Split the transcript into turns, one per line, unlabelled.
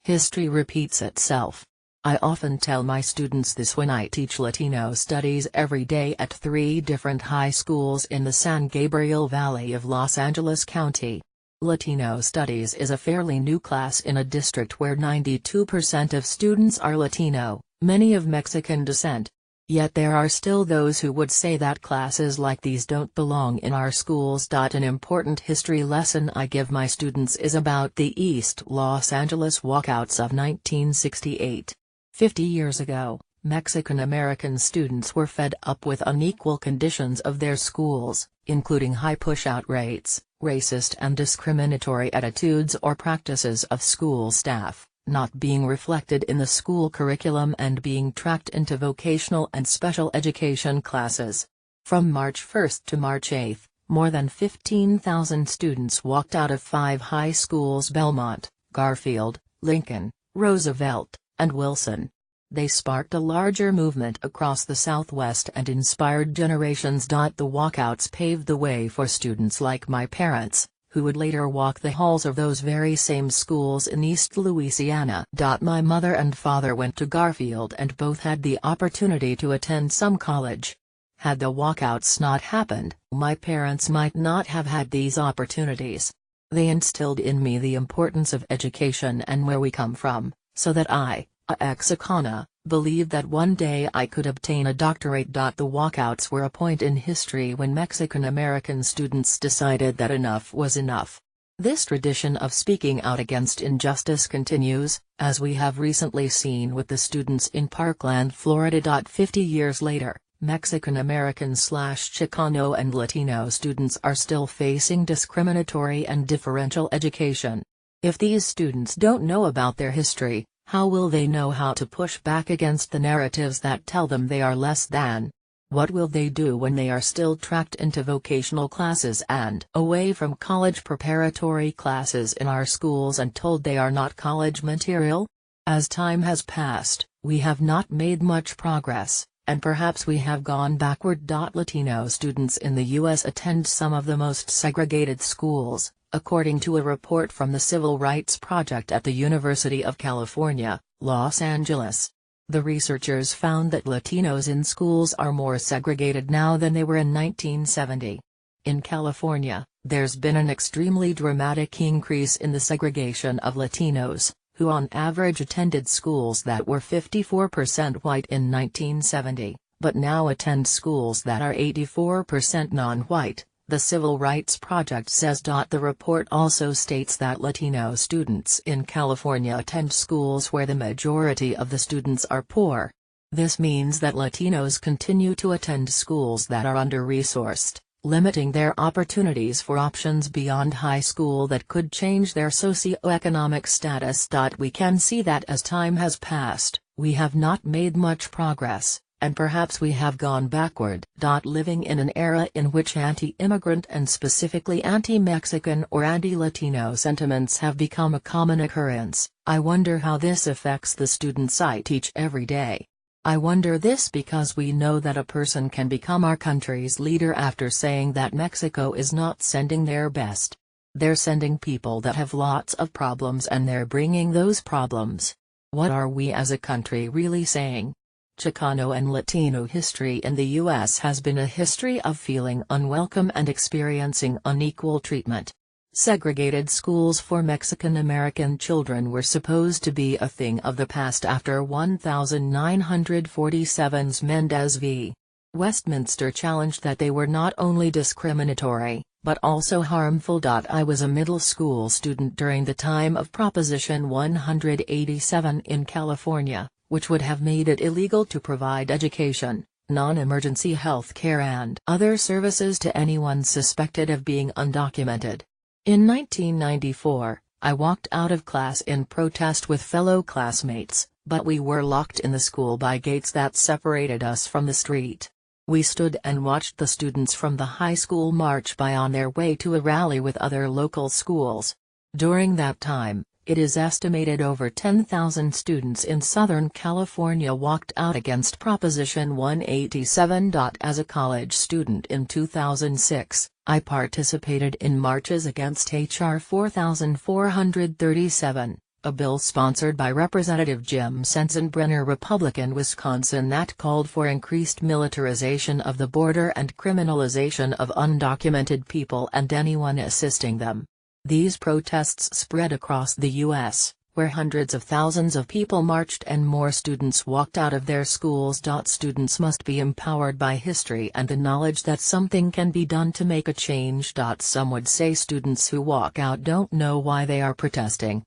History repeats itself. I often tell my students this when I teach Latino studies every day at 3 different high schools in the San Gabriel Valley of Los Angeles County. Latino studies is a fairly new class in a district where 92% of students are Latino, many of Mexican descent. Yet there are still those who would say that classes like these don't belong in our schools. An important history lesson I give my students is about the East Los Angeles walkouts of 1968. 50 years ago, Mexican-American students were fed up with unequal conditions of their schools, including high push-out rates, racist and discriminatory attitudes or practices of school staff, not being reflected in the school curriculum and being tracked into vocational and special education classes. From March 1 to March 8, more than 15,000 students walked out of 5 high schools: Belmont, Garfield, Lincoln, Roosevelt, and Wilson. They sparked a larger movement across the Southwest and inspired generations. The walkouts paved the way for students like my parents, who would later walk the halls of those very same schools in East Louisiana. My mother and father went to Garfield and both had the opportunity to attend some college. Had the walkouts not happened, my parents might not have had these opportunities. They instilled in me the importance of education and where we come from, so that I, a ex-Chicana, believed that one day I could obtain a doctorate. The walkouts were a point in history when Mexican-American students decided that enough was enough. This tradition of speaking out against injustice continues, as we have recently seen with the students in Parkland, Florida. 50 years later, Mexican-American/Chicano and Latino students are still facing discriminatory and differential education. If these students don't know about their history, how will they know how to push back against the narratives that tell them they are less than? What will they do when they are still tracked into vocational classes and away from college preparatory classes in our schools and told they are not college material? As time has passed, we have not made much progress, and perhaps we have gone backward. Latino students in the U.S. attend some of the most segregated schools, according to a report from the Civil Rights Project at the University of California, Los Angeles. The researchers found that Latinos in schools are more segregated now than they were in 1970. In California, there's been an extremely dramatic increase in the segregation of Latinos, who on average attended schools that were 54% white in 1970, but now attend schools that are 84% non-white. The Civil Rights Project says. The report also states that Latino students in California attend schools where the majority of the students are poor. This means that Latinos continue to attend schools that are under-resourced, limiting their opportunities for options beyond high school that could change their socioeconomic status. We can see that as time has passed, we have not made much progress, and perhaps we have gone backward. Living in an era in which anti-immigrant and specifically anti-Mexican or anti-Latino sentiments have become a common occurrence, I wonder how this affects the students I teach every day. I wonder this because we know that a person can become our country's leader after saying that Mexico is not sending their best. They're sending people that have lots of problems and they're bringing those problems. What are we as a country really saying? Chicano and Latino history in the U.S. has been a history of feeling unwelcome and experiencing unequal treatment. Segregated schools for Mexican-American children were supposed to be a thing of the past after 1947's Mendez v. Westminster challenged that they were not only discriminatory, but also harmful. I was a middle school student during the time of Proposition 187 in California, which would have made it illegal to provide education, non-emergency health care and other services to anyone suspected of being undocumented. In 1994, I walked out of class in protest with fellow classmates, but we were locked in the school by gates that separated us from the street. We stood and watched the students from the high school march by on their way to a rally with other local schools. During that time, it is estimated over 10,000 students in Southern California walked out against Proposition 187. As a college student in 2006, I participated in marches against H.R. 4437, a bill sponsored by Representative Jim Sensenbrenner, Republican, Wisconsin, that called for increased militarization of the border and criminalization of undocumented people and anyone assisting them. These protests spread across the U.S., where hundreds of thousands of people marched and more students walked out of their schools. Students must be empowered by history and the knowledge that something can be done to make a change. Some would say students who walk out don't know why they are protesting,